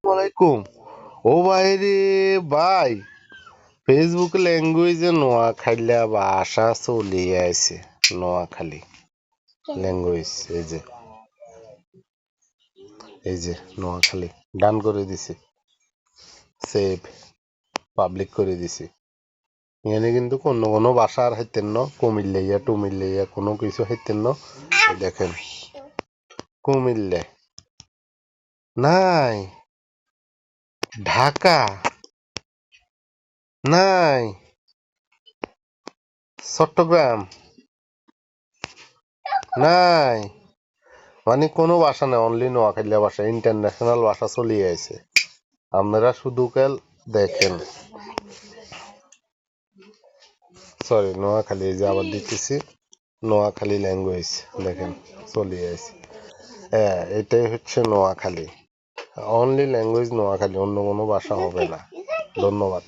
ওয়ালাইকুম। ও ভাই রে ভাই, ফেসবুক ল্যাঙ্গুয়েজে নোয়াখাইলা ভাষা চলিয়ে আছে। নোয়াখালী ল্যাঙ্গুয়েজ এই যে নোয়াখালী ডান করে দিছি, সেভ পাবলিক করে দিছি। এখানে কিন্তু অন্য কোনো ভাষা আর হাইতেন না, কুমিল্লাইয়া টুমিল্লাইয়া কোনো কিছু হাইতেন না। এই দেখেন কুমিল্লা নাই, ঢাকা নাই, চট্টগ্রাম নাই, মানে কোনো ভাষা নেই, অনলি নোয়াখালী ভাষা, ইন্টারন্যাশনাল ভাষা চলিয়ে আছে। আপনারা শুধু কাল দেখেন। সরি, নোয়াখালী, এই যে আবার দিতেছি নোয়াখালী ল্যাঙ্গুয়েজ, দেখেন চলিয়ে আছে। হ্যাঁ, এটাই হচ্ছে নোয়াখালী, অনলি ল্যাঙ্গুয়েজ নোয়াখালী, অন্য কোনো ভাষা হবে না। ধন্যবাদ।